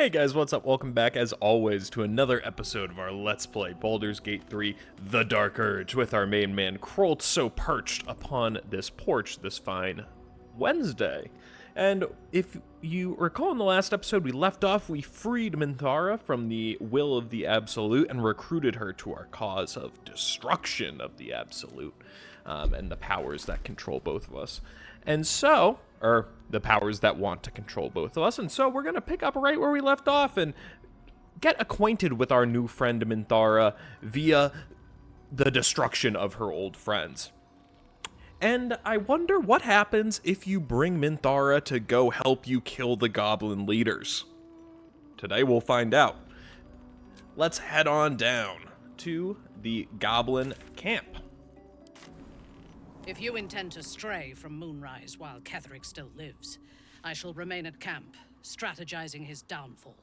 Hey guys, what's up? Welcome back, as always, to another episode of our Let's Play Baldur's Gate 3, The Dark Urge, with our main man, Krolt, so perched upon this porch this fine Wednesday. And if you recall in the last episode we left off, we freed Minthara from the will of the Absolute and recruited her to our cause of destruction of the Absolute, and the powers that control both of us. And so, or the powers that want to control both of us. And so we're going to pick up right where we left off and get acquainted with our new friend Minthara via the destruction of her old friends. And I wonder what happens if you bring Minthara to go help you kill the goblin leaders. Today we'll find out. Let's head on down to the goblin camp. If you intend to stray from Moonrise while Ketherick still lives, I shall remain at camp, strategizing his downfall.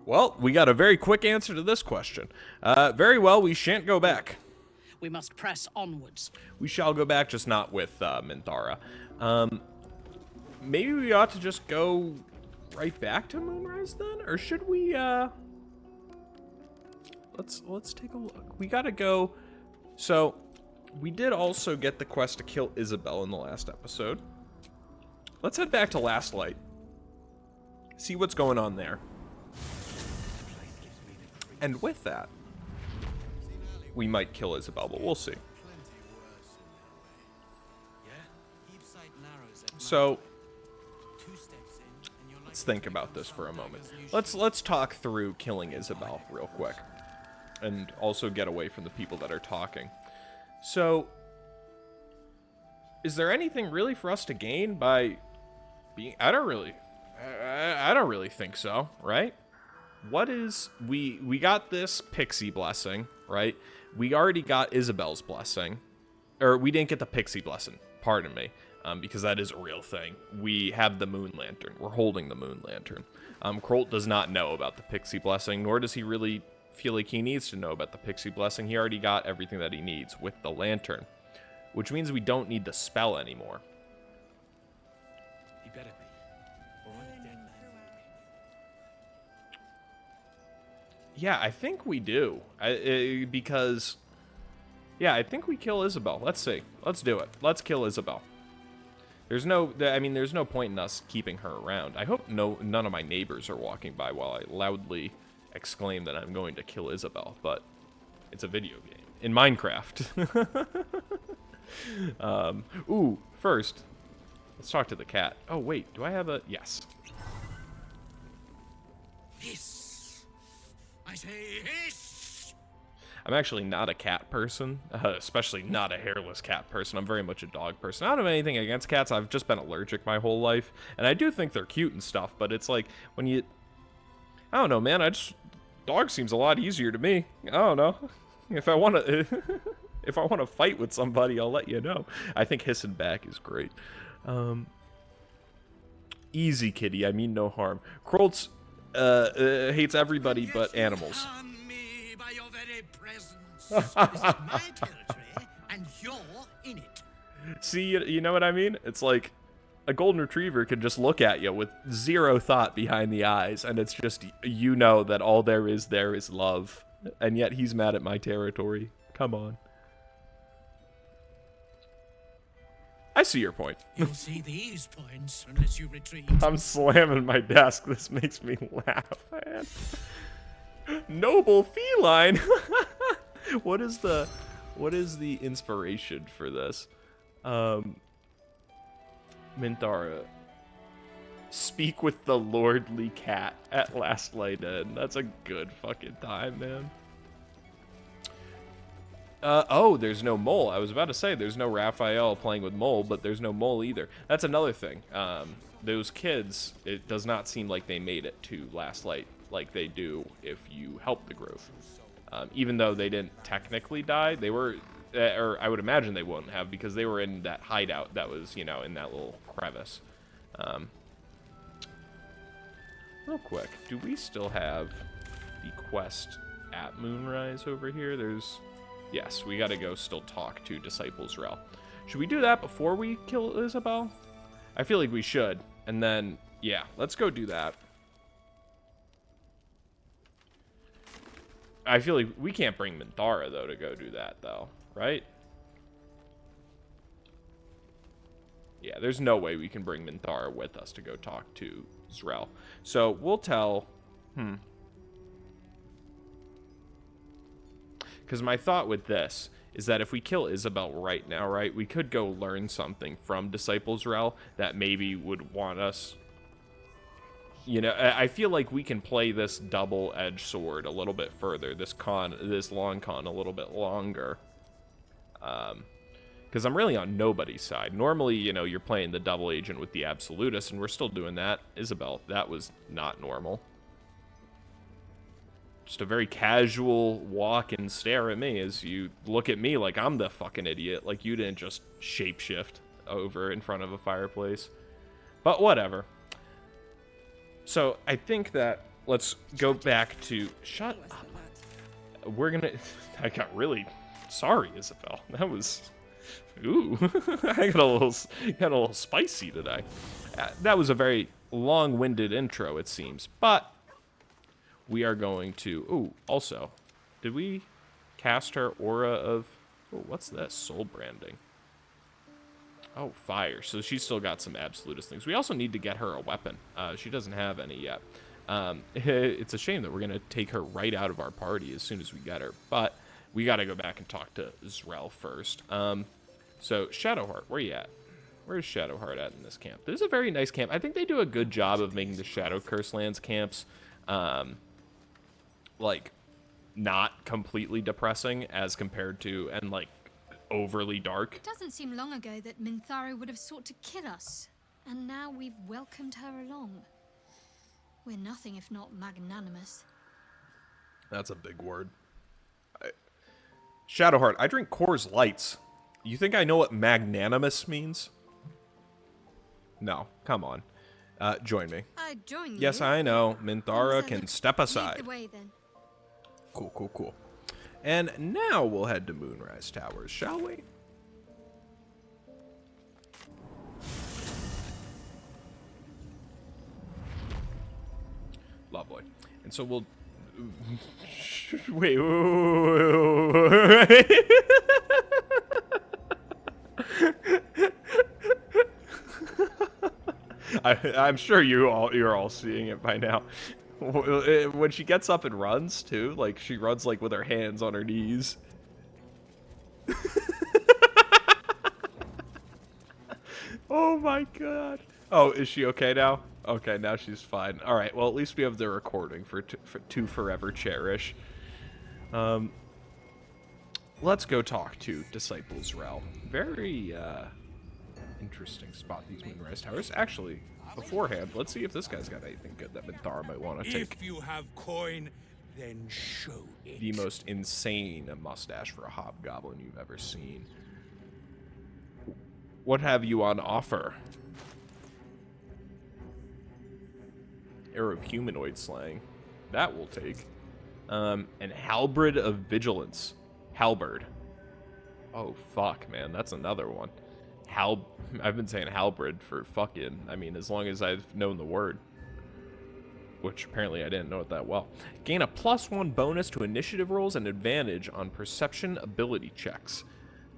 Well, we got a very quick answer to this question. Very well, we shan't go back. We must press onwards. We shall go back, just not with Minthara. Maybe we ought to just go right back to Moonrise then? Or should we, Let's take a look. We gotta go. So, we did also get the quest to kill Isobel in the last episode. Let's head back to Last Light. See what's going on there. And with that, we might kill Isobel, but we'll see. So, let's think about this for a moment. Let's talk through killing Isobel real quick. And also get away from the people that are talking. So, is there anything really for us to gain by being... I don't really think so, right? What is... We got this pixie blessing, right? We already got Isobel's blessing. Or, we didn't get the pixie blessing, pardon me. Because that is a real thing. We have the moon lantern. We're holding the moon lantern. Krolt does not know about the pixie blessing, nor does he really feel like he needs to know about the pixie blessing. He already got everything that he needs with the lantern, which means we don't need the spell anymore. He better be. Or I'm dead. Yeah, I think we do. Because, yeah, I think we kill Isobel. Let's see. Let's do it. Let's kill Isobel. There's no point in us keeping her around. I hope none of my neighbors are walking by while I loudly exclaim that I'm going to kill Isobel, but it's a video game in Minecraft. Ooh, first, let's talk to the cat. Oh wait, do I have a... Yes. Hiss! I say hiss! I'm actually not a cat person, especially not a hairless cat person. I'm very much a dog person. I don't have anything against cats. I've just been allergic my whole life, and I do think they're cute and stuff, but it's like when you... I don't know, man. Dog seems a lot easier to me. I don't know. If I want to fight with somebody, I'll let you know. I think hissing back is great. Easy, kitty. I mean no harm. Kroltz hates everybody but animals. Me by your very presence. This is my territory, and you're in it. See, you know what I mean? It's like a golden retriever can just look at you with zero thought behind the eyes, and it's just, you know that all there is love. And yet he's mad at my territory. Come on. I see your point. You'll see these points unless you retreat. I'm slamming my desk. This makes me laugh, man. Noble feline. What is the inspiration for this? Minthara, speak with the lordly cat at Last Light Inn. That's a good fucking time, man. Oh, there's no mole. I was about to say there's no Raphael playing with mole, but there's no mole either. That's another thing. Those kids, it does not seem like they made it to Last Light like they do if you help the Grove. Even though they didn't technically die, they were... or I would imagine they wouldn't have, because they were in that hideout that was, you know, in that little crevice. Real quick, do we still have the quest at Moonrise over here? Yes, we gotta go still talk to Disciples Rel. Should we do that before we kill Isobel? I feel like we should, And then, yeah, let's go do that. I feel like we can't bring Minthara, though, to go do that, though, right? Yeah, there's no way we can bring Minthara with us to go talk to Zrel. So we'll tell... Because my thought with this is that if we kill Isobel right now, right, we could go learn something from Disciple Zrel that maybe would want us... You know, I feel like we can play this double-edged sword a little bit further, this long con a little bit longer. Because I'm really on nobody's side. Normally, you know, you're playing the double agent with the Absolutist, and we're still doing that. Isobel, that was not normal. Just a very casual walk and stare at me as you look at me like I'm the fucking idiot. Like you didn't just shapeshift over in front of a fireplace. But whatever. So I think that let's go back to... Shut up. We're gonna... I got really... Sorry, Isobel. That was... Ooh. I got a little spicy today. That was a very long-winded intro, it seems. But we are going to... Ooh, also, did we cast her aura of... Oh, what's that? Soul branding. Oh, fire. So she's still got some Absolutist things. We also need to get her a weapon. She doesn't have any yet. It's a shame that we're going to take her right out of our party as soon as we get her. But we got to go back and talk to Zrel first. So, Shadowheart, where you at? Where's Shadowheart at in this camp? This is a very nice camp. I think they do a good job of making the Shadow Curse Lands camps, like, not completely depressing as compared to, and, like, overly dark. It doesn't seem long ago that Minthara would have sought to kill us, and now we've welcomed her along. We're nothing if not magnanimous. That's a big word. Shadowheart, I drink Coors Lights. You think I know what magnanimous means? No, come on. Join me. I'd join you. Yes, I know. Minthara can step aside. Lead the way, then. Cool, cool, cool. And now we'll head to Moonrise Towers, shall we? Lovely. And so we'll... Wait. I'm sure you're all seeing it by now. When she gets up and runs, too, like, she runs, like, with her hands on her knees. Oh, my God. Oh, is she okay now? Okay, now she's fine. All right, well, at least we have the recording for to forever cherish. Let's go talk to Disciple Zrel. Very, interesting spot, these Moonrise Towers. Actually... Beforehand, let's see if this guy's got anything good that Minthara might want to take. If you have coin, then show it. The most insane mustache for a hobgoblin you've ever seen. What have you on offer? Arrow of humanoid slang. That will take. An halberd of vigilance. Halberd. Oh, fuck, man. That's another one. I've been saying halberd for fucking, I mean, as long as I've known the word. Which apparently I didn't know it that well. Gain a +1 bonus to initiative rolls and advantage on perception ability checks.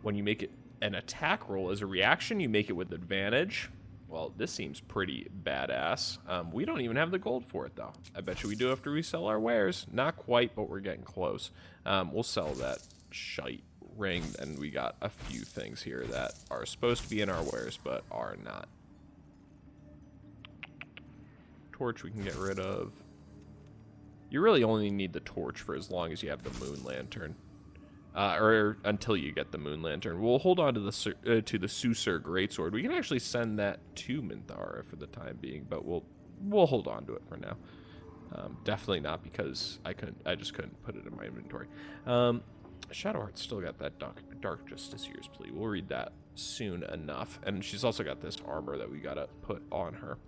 When you make it an attack roll as a reaction, you make it with advantage. Well, this seems pretty badass. We don't even have the gold for it, though. I bet you we do after we sell our wares. Not quite, but we're getting close. We'll sell that shite ring, and we got a few things here that are supposed to be in our wares, but are not. Torch we can get rid of. You really only need the torch for as long as you have the moon lantern. Or until you get the moon lantern. We'll hold on to the Susur Greatsword. We can actually send that to Minthara for the time being, but we'll hold on to it for now. Definitely not because I just couldn't put it in my inventory. Shadowheart's still got that Dark Justiciar's Plea. We'll read that soon enough. And she's also got this armor that we gotta put on her.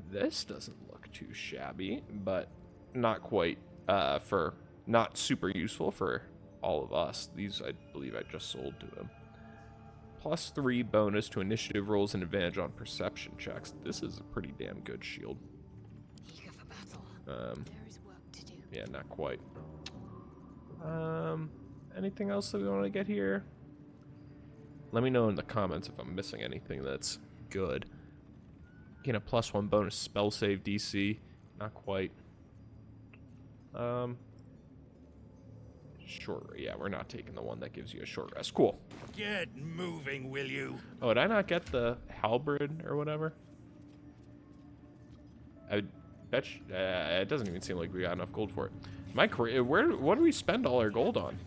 This doesn't look too shabby, but not quite not super useful for all of us. These, I believe I just sold to him. +3 bonus to initiative rolls and advantage on perception checks. This is a pretty damn good shield. Eager for battle. There is work to do. Yeah, not quite. Anything else that we want to get here? Let me know in the comments if I'm missing anything that's good. Gain a +1 bonus spell save DC. Not quite. Short. Yeah, we're not taking the one that gives you a short rest. Cool. Get moving, will you? Oh, did I not get the halberd or whatever? I bet it doesn't even seem like we got enough gold for it. What do we spend all our gold on?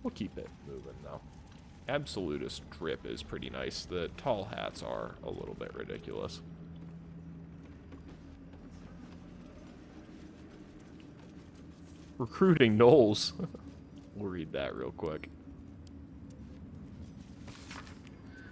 We'll keep it moving though. Absolutist drip is pretty nice. The tall hats are a little bit ridiculous. Recruiting gnolls. We'll read that real quick.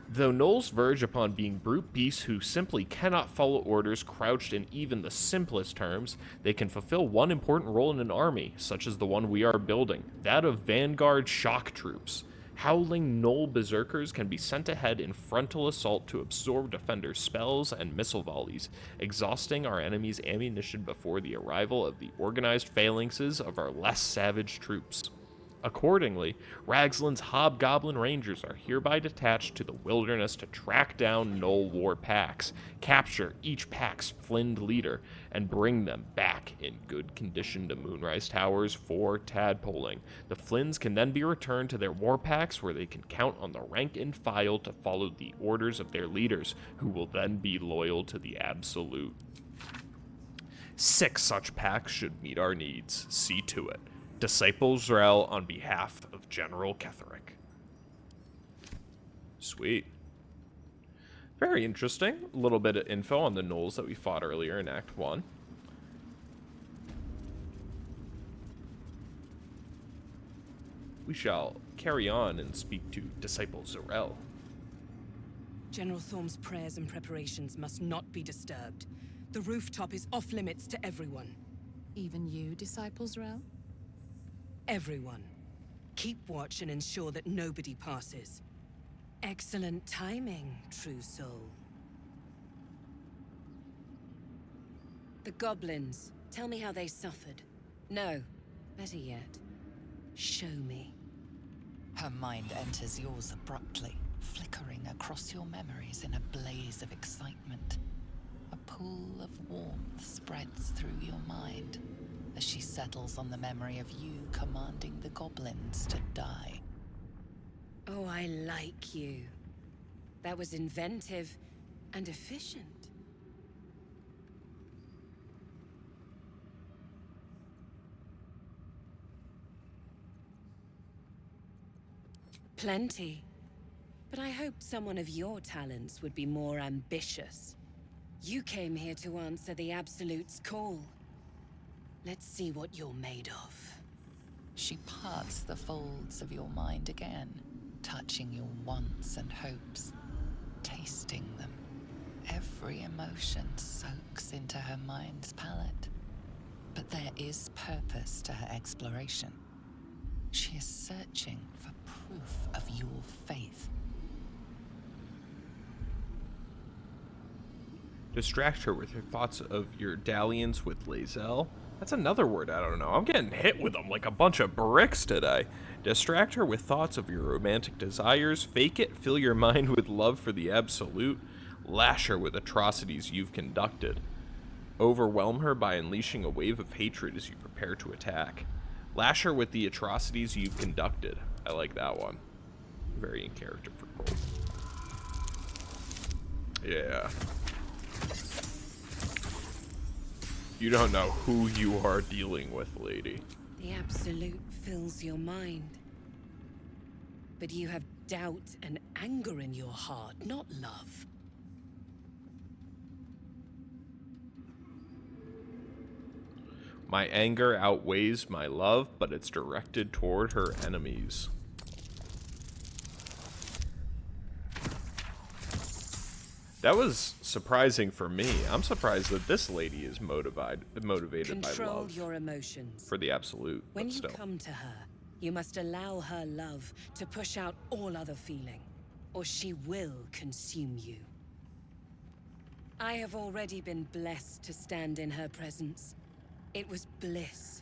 Though gnolls verge upon being brute beasts who simply cannot follow orders crouched in even the simplest terms, they can fulfill one important role in an army, such as the one we are building, that of vanguard shock troops. Howling gnoll berserkers can be sent ahead in frontal assault to absorb defenders' spells and missile volleys, exhausting our enemy's ammunition before the arrival of the organized phalanxes of our less savage troops. Accordingly, Ragsland's Hobgoblin Rangers are hereby detached to the wilderness to track down Gnoll war packs, capture each pack's flinned leader, and bring them back in good condition to Moonrise Towers for tadpoling. The Flins can then be returned to their war packs, where they can count on the rank and file to follow the orders of their leaders, who will then be loyal to the Absolute. 6 such packs should meet our needs. See to it. Disciple Zrel on behalf of General Ketherick. Sweet. Very interesting. A little bit of info on the gnolls that we fought earlier in Act 1. We shall carry on and speak to Disciple Zrel. General Thorm's prayers and preparations must not be disturbed. The rooftop is off limits to everyone. Even you, Disciple Zrel? Everyone. Keep watch and ensure that nobody passes. Excellent timing, true soul. The goblins. Tell me how they suffered. No, better yet, show me. Her mind enters yours abruptly, flickering across your memories in a blaze of excitement. A pool of warmth spreads through your mind as she settles on the memory of you commanding the goblins to die. Oh, I like you. That was inventive and efficient. Plenty. But I hoped someone of your talents would be more ambitious. You came here to answer the Absolute's call. Let's see what you're made of. She parts the folds of your mind again, touching your wants and hopes, tasting them. Every emotion soaks into her mind's palate. But there is purpose to her exploration. She is searching for proof of your faith. Distract her with her thoughts of your dalliance with Lae'zel. That's another word I don't know. I'm getting hit with them like a bunch of bricks today. Distract her with thoughts of your romantic desires. Fake it. Fill your mind with love for the Absolute. Lash her with atrocities you've conducted. Overwhelm her by unleashing a wave of hatred as you prepare to attack. Lash her with the atrocities you've conducted. I like that one. Very in character for Cole. Yeah. You don't know who you are dealing with, lady. The Absolute fills your mind. But you have doubt and anger in your heart, not love. My anger outweighs my love, but it's directed toward her enemies. That was surprising for me. I'm surprised that this lady is motivated by Control love your emotions. for the absolute. When but you still. come to her, you must allow her love to push out all other feeling, or she will consume you. I have already been blessed to stand in her presence. It was bliss.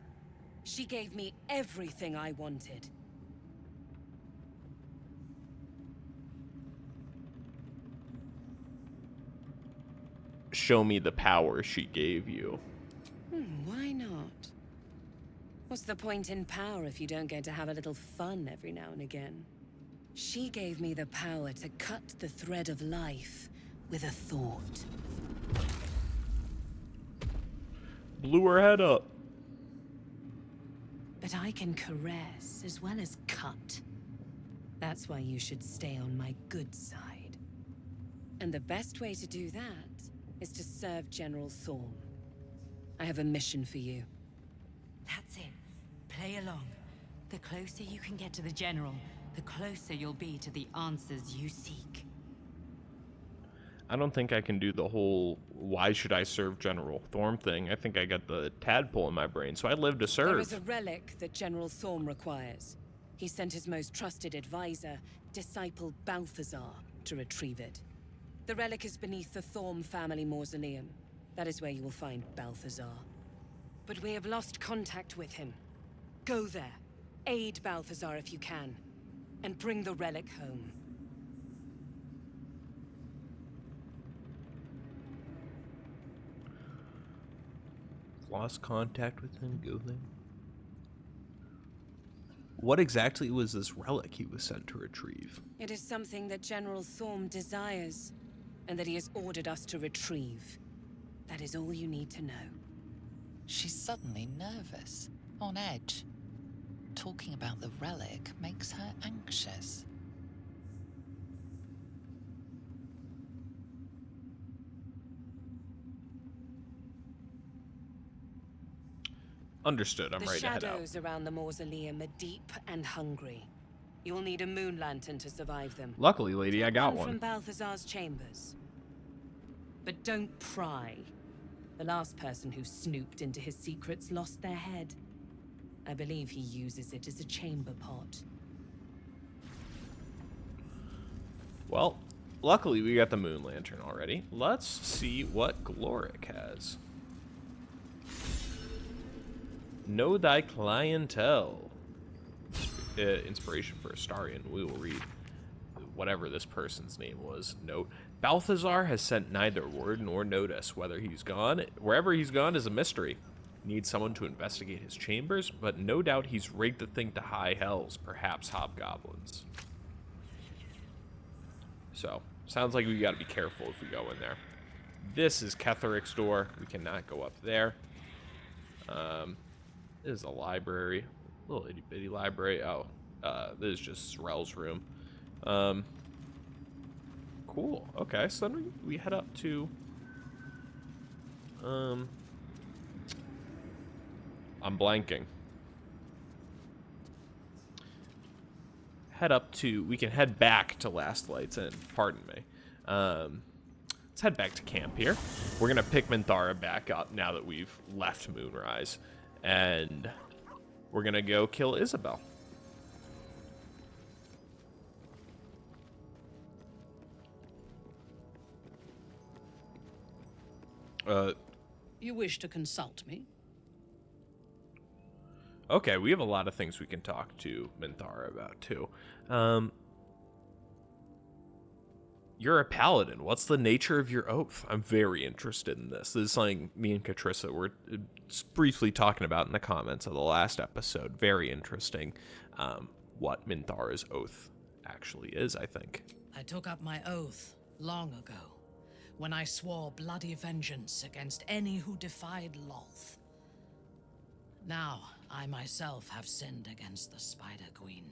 She gave me everything I wanted. Show me the power she gave you. Why not? What's the point in power if you don't get to have a little fun every now and again? She gave me the power to cut the thread of life with a thought. Blew her head up. But I can caress as well as cut. That's why you should stay on my good side. And the best way to do that is to serve General Thorm. I have a mission for you. That's it. Play along. The closer you can get to the General, the closer you'll be to the answers you seek. I don't think I can do the whole why should I serve General Thorm thing. I think I got the tadpole in my brain, so I live to serve. There is a relic that General Thorm requires. He sent his most trusted advisor, disciple Balthazar, to retrieve it. The relic is beneath the Thorm family mausoleum. That is where you will find Balthazar. But we have lost contact with him. Go there, aid Balthazar if you can, and bring the relic home. Lost contact with him, go there. What exactly was this relic he was sent to retrieve? It is something that General Thorm desires, and that he has ordered us to retrieve. That is all you need to know. She's suddenly nervous, on edge. Talking about the relic makes her anxious. Understood, I'm ready to head The out. shadows around the mausoleum are deep and hungry. You'll need a moon lantern to survive them. Luckily, lady, I got From one. Balthazar's chambers. But don't pry. The last person who snooped into his secrets lost their head. I believe he uses it as a chamber pot. Well, luckily we got the moon lantern already. Let's see what Gloric has. Know thy clientele. Inspiration for Astarion. We will read whatever this person's name was. Note. Balthazar has sent neither word nor notice. Whether he's gone, wherever he's gone is a mystery. Needs someone to investigate his chambers, but no doubt he's rigged the thing to high hells, perhaps hobgoblins. So, sounds like we gotta be careful if we go in there. This is Ketheric's door. We cannot go up there. This is a library. Little itty bitty library. Oh, this is just Srel's room. Cool. Okay, so then we head up to I'm blanking. We can head back to Last Light's Inn. Pardon me. Let's head back to camp here. We're gonna pick Minthara back up now that we've left Moonrise, and we're gonna go kill Isobel. You wish to consult me? Okay, we have a lot of things we can talk to Minthara about, too. You're a paladin. What's the nature of your oath? I'm very interested in this. This is something me and Katrissa were briefly talking about in the comments of the last episode. Very interesting what Minthara's oath actually is, I think. I took up my oath long ago, when I swore bloody vengeance against any who defied Lolth. Now, I myself have sinned against the Spider Queen.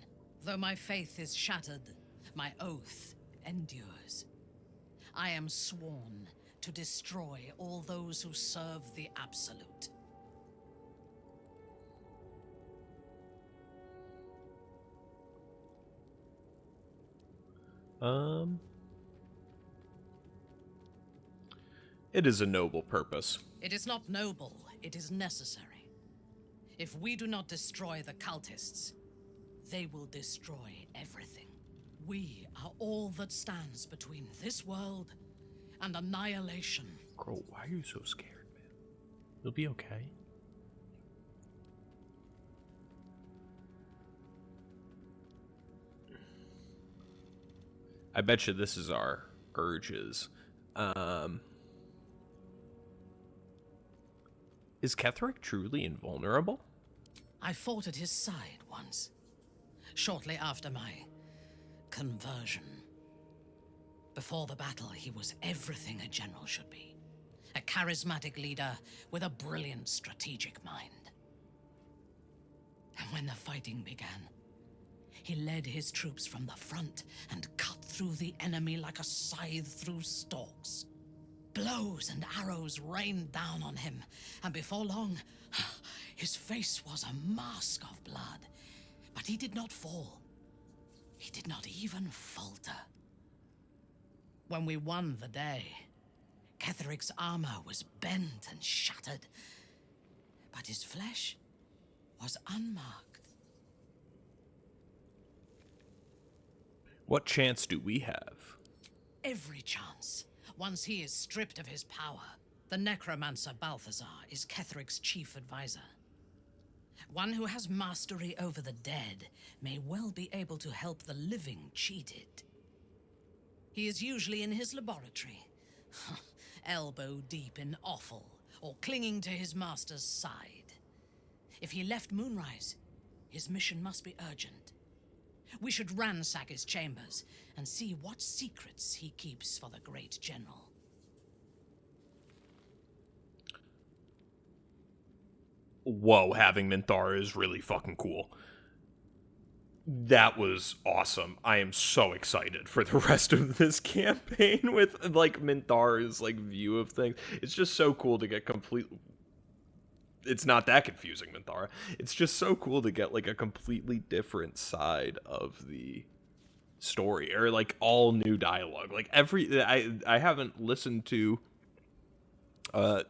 Though my faith is shattered, my oath endures. I am sworn to destroy all those who serve the Absolute. It is a noble purpose. It is not noble, it is necessary. If we do not destroy the cultists, they will destroy everything. We are all that stands between this world and annihilation. Crow, why are you so scared, man? You'll be okay. I bet you this is our urges. Is Ketherick truly invulnerable? I fought at his side once, shortly after my conversion. Before the battle, he was everything a general should be. A charismatic leader with a brilliant strategic mind. And when the fighting began, he led his troops from the front and cut through the enemy like a scythe through stalks. Blows and arrows rained down on him, and before long, his face was a mask of blood. But he did not fall. He did not even falter. When we won the day, Ketherick's armor was bent and shattered, but his flesh was unmarked. What chance do we have? Every chance. Once he is stripped of his power, the necromancer Balthazar is Ketherick's chief advisor. One who has mastery over the dead may well be able to help the living cheated. He is usually in his laboratory, elbow deep in offal, or clinging to his master's side. If he left Moonrise, his mission must be urgent. We should ransack his chambers and see what secrets he keeps for the great general. Whoa, having Minthara is really fucking cool. That was awesome. I am so excited for the rest of this campaign with, like, Minthara's, like, view of things. It's just so cool to get it's not that confusing, Minthara. It's just so cool to get, like, a completely different side of the story, or, like, all new dialogue. Like, I haven't listened to, a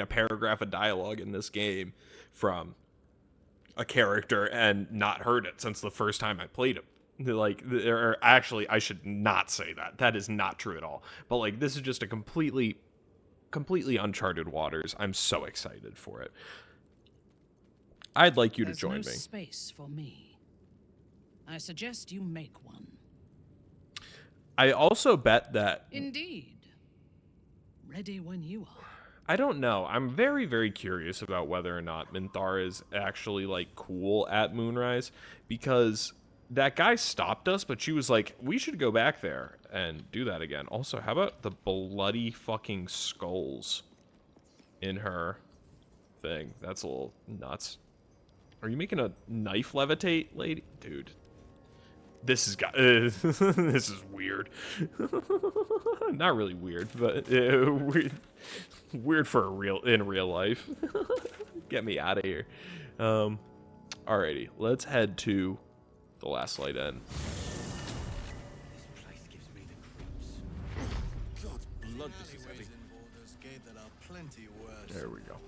paragraph of dialogue in this game from a character and not heard it since the first time I played him. Like, or actually, I should not say that. That is not true at all. But, like, this is just a completely uncharted waters. I'm so excited for it. I'd like you to join me. There's no space for me. I suggest you make one. I also bet that... Indeed. Ready when you are. I don't know. I'm very, very curious about whether or not Minthara is actually, like, cool at Moonrise, because that guy stopped us, but she was like, we should go back there and do that again. Also, how about the bloody fucking skulls in her thing? That's a little nuts. Are you making a knife levitate, lady? Dude. This is this is weird. Not really weird, but weird for in real life. Get me out of here. Alrighty, let's head to the Last Light Inn. This place gives me the creeps. God's blood, this is heavy. There are plenty worse. There we go.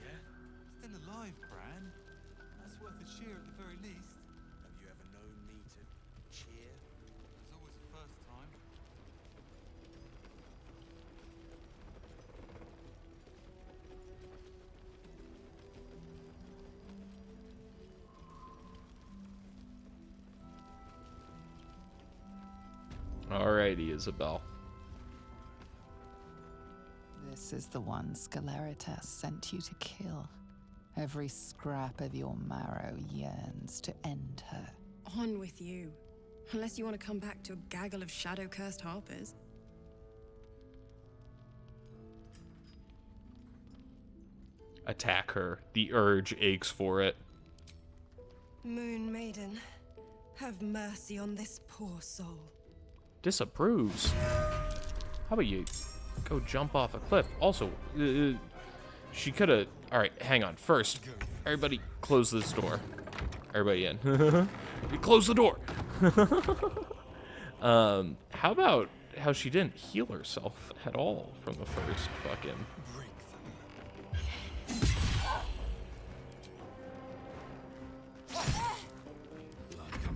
Yeah? Still alive, Bran. That's worth a cheer at the very least. Have you ever known me to cheer? There's always a first time. Alrighty, Isobel. This is the one Sceleritas sent you to kill. Every scrap of your marrow yearns to end her. On with you. Unless you want to come back to a gaggle of shadow-cursed harpers. Attack her. The urge aches for it. Moon Maiden, have mercy on this poor soul. Disapproves. How about you go jump off a cliff? Also, she could have... Alright, hang on. First, everybody close this door. Everybody in. Close the door. How about how she didn't heal herself at all from the first fucking...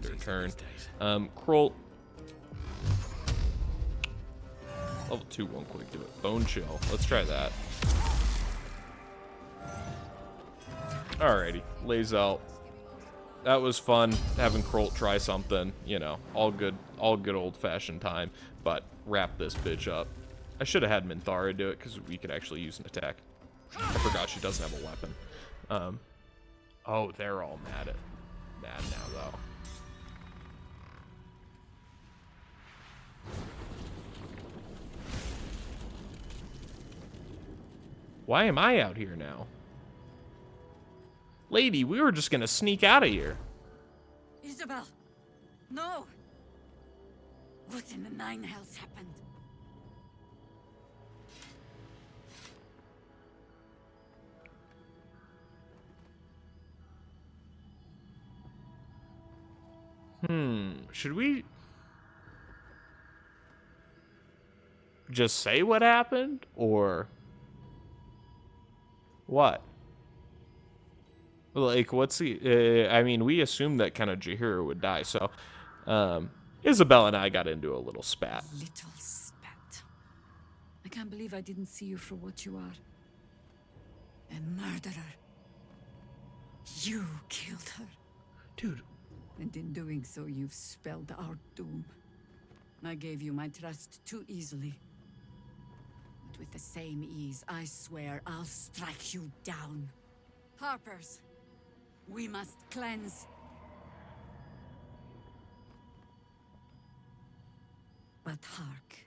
Their turn. Kroll. Level 2 won't quick do it. Bone Chill. Let's try that. Alrighty. Lazel. That was fun having Kroll try something. You know, all good old-fashioned time. But wrap this bitch up. I should have had Minthara do it because we could actually use an attack. I forgot she doesn't have a weapon. Oh, they're all mad now, though. Why am I out here now? Lady, we were just gonna sneak out of here. Isobel! No! What in the nine hells happened? Should we just say what happened, or what? Like, what's the... I mean, we assumed that kind of Jaheira would die, so... Isobel and I got into a little spat. Little spat. I can't believe I didn't see you for what you are. A murderer. You killed her. Dude. And in doing so, you've spelled our doom. I gave you my trust too easily. But with the same ease, I swear I'll strike you down. Harpers, we must cleanse. But hark.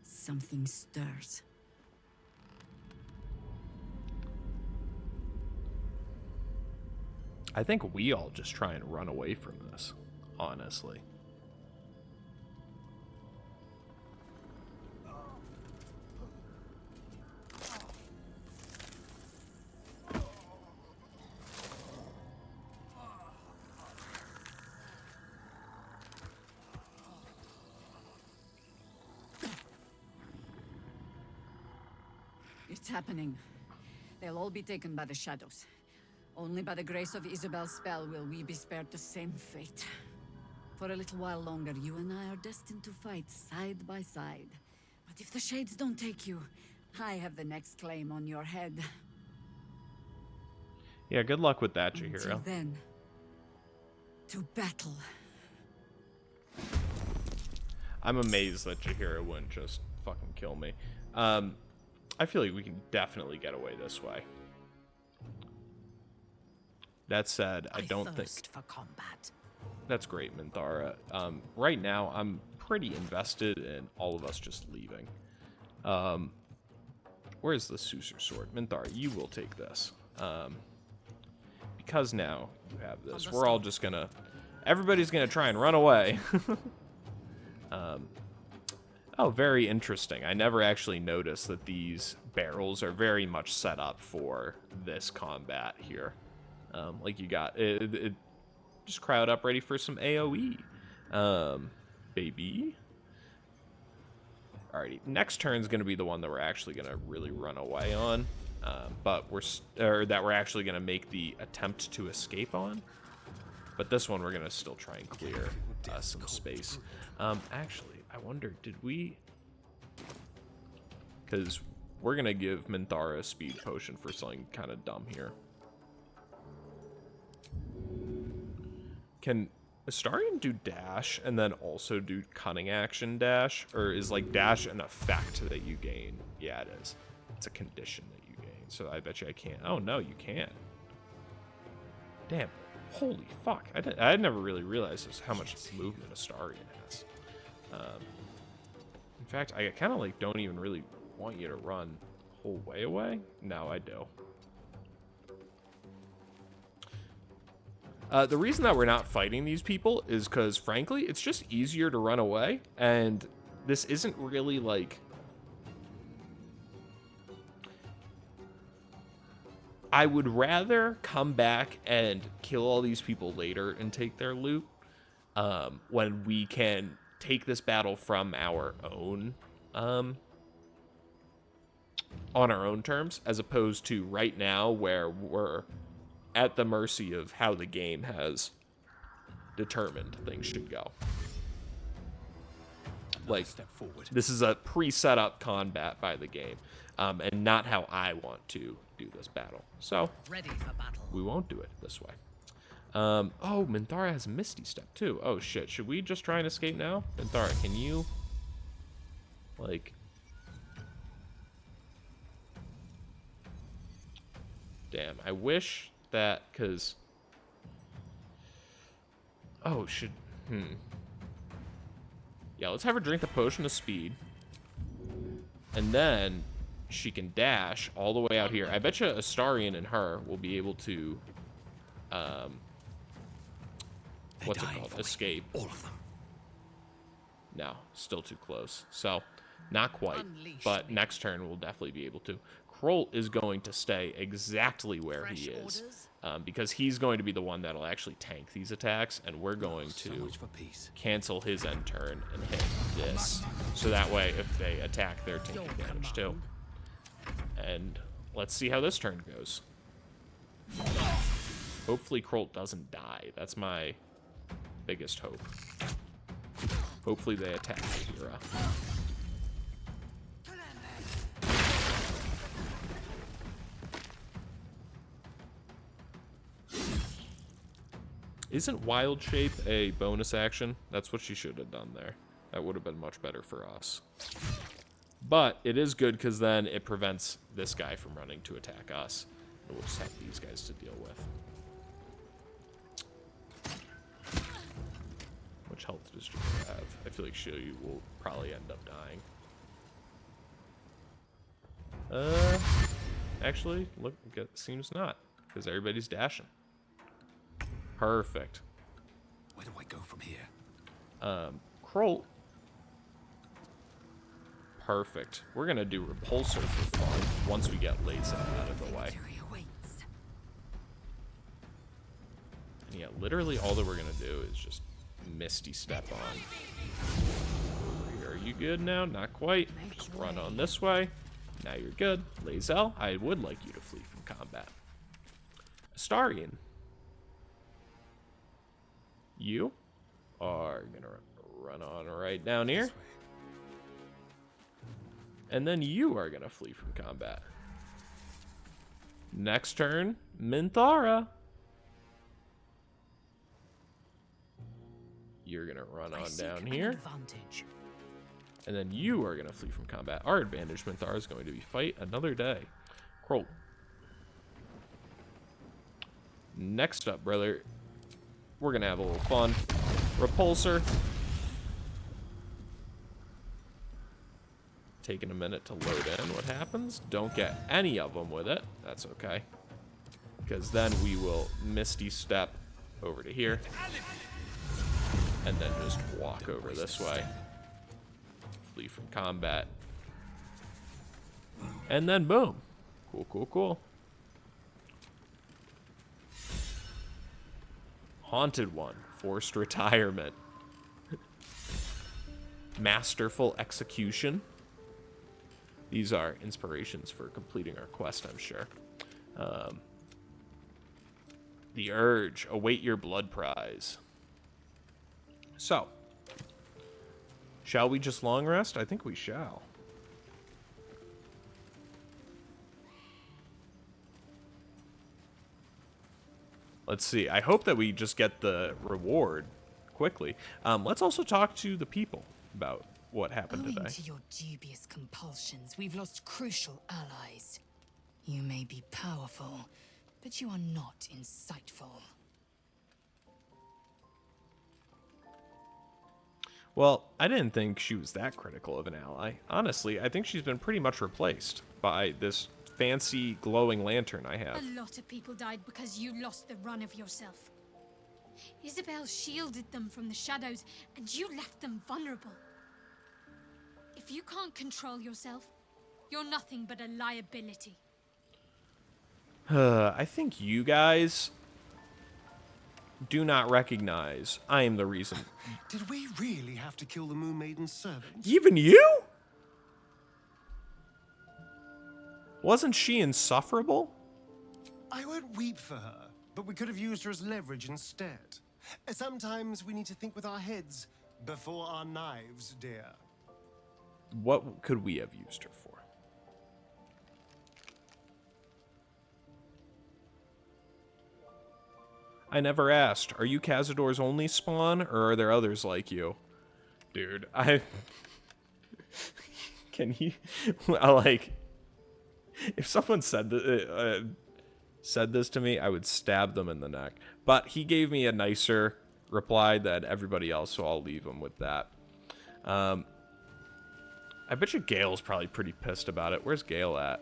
Something stirs. I think we all just try and run away from this, honestly. It's happening. They'll all be taken by the shadows. Only by the grace of Isobel's spell will we be spared the same fate. For a little while longer, you and I are destined to fight side by side. But if the Shades don't take you, I have the next claim on your head. Yeah, good luck with that, Until Jaheira. then, to battle. I'm amazed that Jaheira wouldn't just fucking kill me. I feel like we can definitely get away this way. That said, I don't think... for combat. That's great, Minthara. Right now, I'm pretty invested in all of us just leaving. Where's the Susur sword? Minthara, you will take this. Because now you have this, we're all just gonna... Everybody's gonna try and run away. Oh, very interesting. I never actually noticed that these barrels are very much set up for this combat here. Like you got it, just crowd up ready for some AoE, baby. Alrighty, next turn is gonna be the one that we're actually gonna really run away on, but we're actually gonna make the attempt to escape on. But this one we're gonna still try and clear some space. Actually, I wonder, did we? Because we're gonna give Minthara a speed potion for something kind of dumb here. Can Astarion do dash and then also do cunning action dash? Or is like dash an effect that you gain? Yeah, it is. It's a condition that you gain. So I bet you I can't. Oh, no, you can't. Damn. Holy fuck. I had never really realized this, how much movement Astarion has. In fact, I kind of like don't even really want you to run the whole way away. No, I do. The reason that we're not fighting these people is because, frankly, it's just easier to run away, and this isn't really, like... I would rather come back and kill all these people later and take their loot, when we can take this battle from our own, on our own terms, as opposed to right now where we're at the mercy of how the game has determined things should go. Like, Step forward. this is a pre-set up combat by the game, and not how I want to do this battle. So, Ready for battle. we won't do it this way. Oh, Minthara has Misty Step too. Oh shit, should we just try and escape now? Minthara, can you, like... Damn, I wish that, because... Oh, Yeah, let's have her drink the potion of speed. And then she can dash all the way out here. I bet you Astarion and her will be able to, what's it called? Escape. All of them. No, still too close. So, not quite. Unleash But me. next turn we'll definitely be able to. Kroll is going to stay exactly where Fresh he is. orders? Because he's going to be the one that'll actually tank these attacks, and we're going So to much for peace. cancel his end turn and hit this. So that way, if they attack, they're taking damage too. And let's see how this turn goes. Hopefully Kroll doesn't die. That's my biggest hope. Hopefully they attack Hera. Isn't Wild Shape a bonus action? That's what she should have done there. That would have been much better for us. But it is good because then it prevents this guy from running to attack us. And we'll just have these guys to deal with. How much health does she have? I feel like she will probably end up dying. Actually, look, it seems not. Because everybody's dashing. Perfect. Where do I go from here? Kroll. Perfect. We're gonna do Repulsor for fun once we get Laser out of the way. Victory awaits. And yeah, literally all that we're gonna do is just Misty Step on. Over here. Are you good now? Not quite. Just run on this way. Now you're good. Lazel, I would like you to flee from combat. Astarion. You are gonna run on right down here. And then you are gonna flee from combat. Next turn, Minthara. You're gonna run on down here. Advantage. And then you are gonna flee from combat. Our advantage, Minthara, is going to be fight another day. Kroll. Next up, brother. We're gonna have a little fun. Repulsor. Taking a minute to load in what happens. Don't get any of them with it. That's okay. Because then we will Misty Step over to here. And then just walk over this way. Flee from combat. And then boom. Cool, cool, cool. Haunted One. Forced retirement. Masterful execution. These are inspirations for completing our quest, I'm sure. The Urge. Await your blood prize. So. Shall we just long rest? I think we shall. Let's see. I hope that we just get the reward quickly. Let's also talk to the people about what happened Owing today. to your dubious compulsions, we've lost crucial allies. You may be powerful, but you are not insightful. Well, I didn't think she was that critical of an ally. Honestly, I think she's been pretty much replaced by this fancy glowing lantern I have. A lot of people died because you lost the run of yourself. Isobel shielded them from the shadows, and you left them vulnerable. If you can't control yourself, you're nothing but a liability. I think you guys do not recognize. I am the reason. Did we really have to kill the Moon Maiden's servant? Even you? Wasn't she insufferable? I won't weep for her, but we could have used her as leverage instead. Sometimes we need to think with our heads before our knives, dear. What could we have used her for? I never asked. Are you Cazador's only spawn, or are there others like you? Dude, Can you... If someone said this to me, I would stab them in the neck. But he gave me a nicer reply than everybody else, so I'll leave him with that. I bet you Gale's probably pretty pissed about it. Where's Gale at?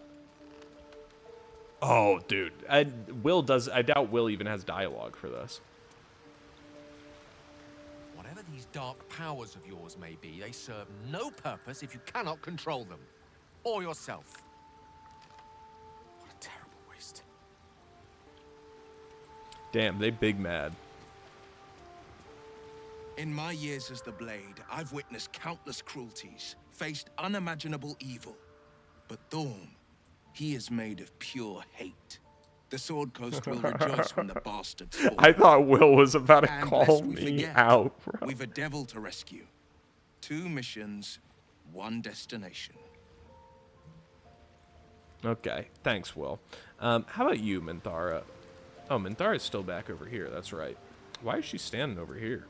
Oh, dude. I doubt Will even has dialogue for this. Whatever these dark powers of yours may be, they serve no purpose if you cannot control them. Or yourself. What a terrible waste. Damn, they big mad. In my years as the Blade, I've witnessed countless cruelties, faced unimaginable evil. But Thorm, he is made of pure hate. The Sword Coast will rejoice when the bastards fall. I thought Will was about to And call lest we me forget, out, bro. We've a devil to rescue. 2 missions, 1 destination. Okay, thanks, Will. How about you, Minthara? Oh, Minthara's still back over here. That's right. Why is she standing over here?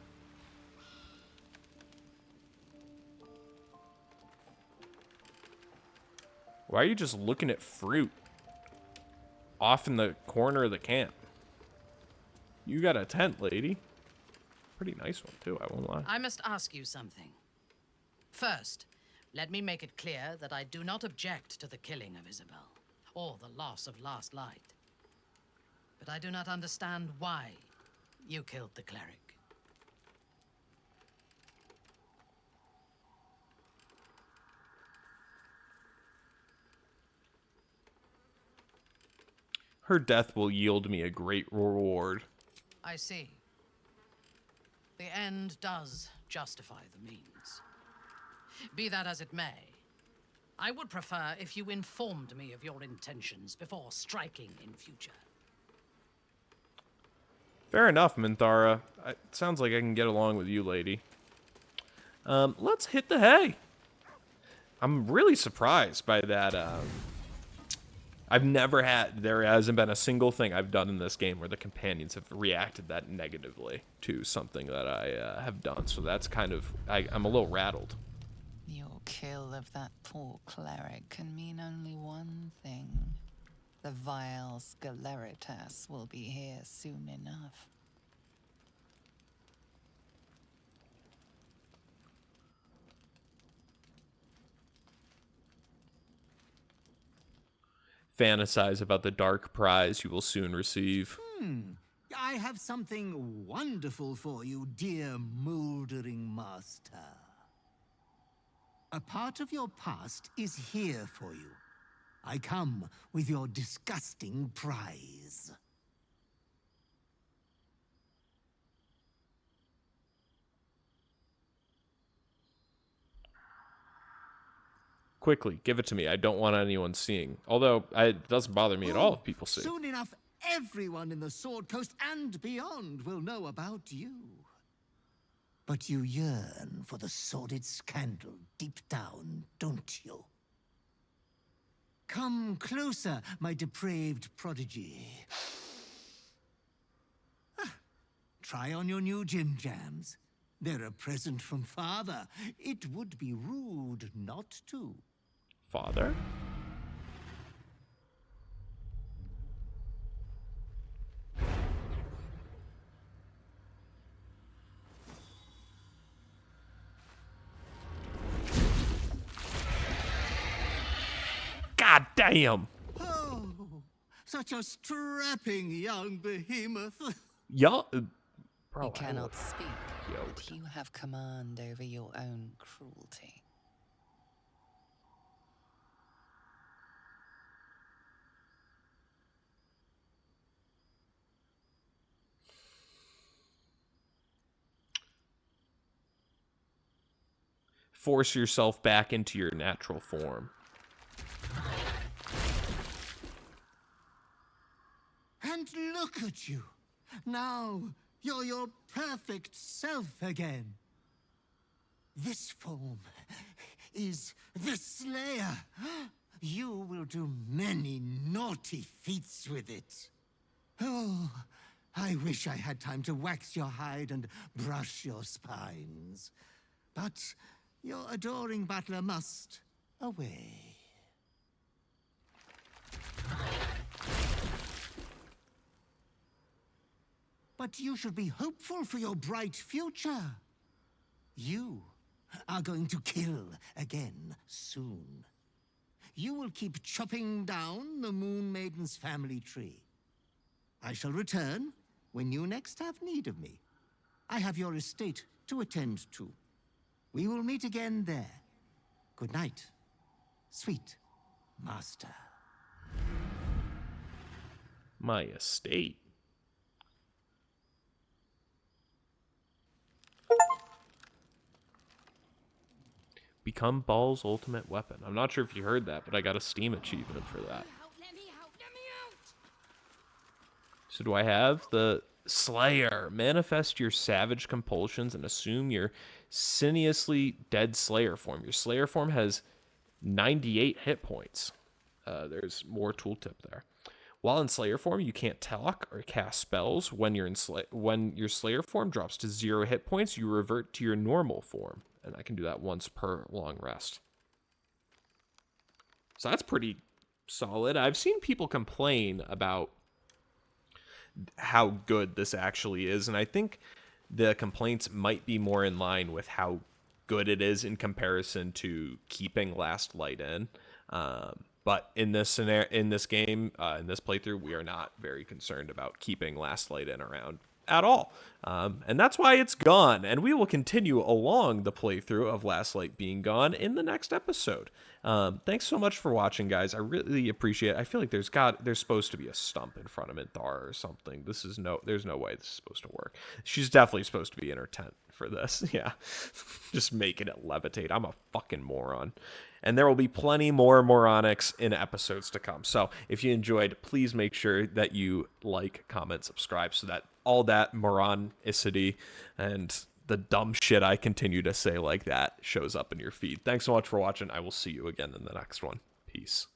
Why are you just looking at fruit off in the corner of the camp? You got a tent, lady. Pretty nice one, too, I won't lie. I must ask you something. First, let me make it clear that I do not object to the killing of Isobel, or the loss of Last Light. But I do not understand why you killed the cleric. Her death will yield me a great reward. I see. The end does justify the means. Be that as it may, I would prefer if you informed me of your intentions before striking in future. Fair enough, Minthara. It sounds like I can get along with you, lady. Let's hit the hay. I'm really surprised by that. There hasn't been a single thing I've done in this game where the companions have reacted that negatively to something that I have done. So that's kind of, I'm a little rattled. Your kill of that poor cleric can mean only one thing. The vile Sceleritas will be here soon enough. Fantasize about the dark prize you will soon receive. I have something wonderful for you, dear mouldering master. A part of your past is here for you. I come with your disgusting prize. Quickly, give it to me. I don't want anyone seeing. Although, it doesn't bother me at all if people see. Soon enough, everyone in the Sword Coast and beyond will know about you. But you yearn for the sordid scandal deep down, don't you? Come closer, my depraved prodigy. Try on your new gym jams. They're a present from Father. It would be rude not to. Father? God damn! Oh, such a strapping young behemoth. Y'all, bro, You cannot speak, but you have command over your own cruelty. force yourself back into your natural form. And look at you. Now you're your perfect self again. This form is the Slayer. You will do many naughty feats with it. Oh, I wish I had time to wax your hide and brush your spines. But your adoring butler must away. But you should be hopeful for your bright future. You are going to kill again soon. You will keep chopping down the Moon Maiden's family tree. I shall return when you next have need of me. I have your estate to attend to. We will meet again there. Good night, sweet master. My estate. Become Ball's ultimate weapon. I'm not sure if you heard that, but I got a Steam achievement for that. So do I have the Slayer? Manifest your savage compulsions and assume your sinuously dead Slayer form. Your Slayer form has 98 hit points. There's more tooltip there. While in Slayer form, you can't talk or cast spells. When your Slayer form drops to 0 hit points, you revert to your normal form. And I can do that once per long rest. So that's pretty solid. I've seen people complain about how good this actually is, and I think the complaints might be more in line with how good it is in comparison to keeping Last Light in. But in this scenario, in this game, in this playthrough, we are not very concerned about keeping Last Light in around at all. And that's why it's gone. And we will continue along the playthrough of Last Light being gone in the next episode. Thanks so much for watching, guys. I really appreciate it. I feel like there's supposed to be a stump in front of Minthara or something. There's no way this is supposed to work. She's definitely supposed to be in her tent for this. Yeah. Just making it levitate. I'm a fucking moron. And there will be plenty more moronics in episodes to come. So if you enjoyed, please make sure that you like, comment, subscribe so that all that moronicity and the dumb shit I continue to say like that shows up in your feed. Thanks so much for watching. I will see you again in the next one. Peace.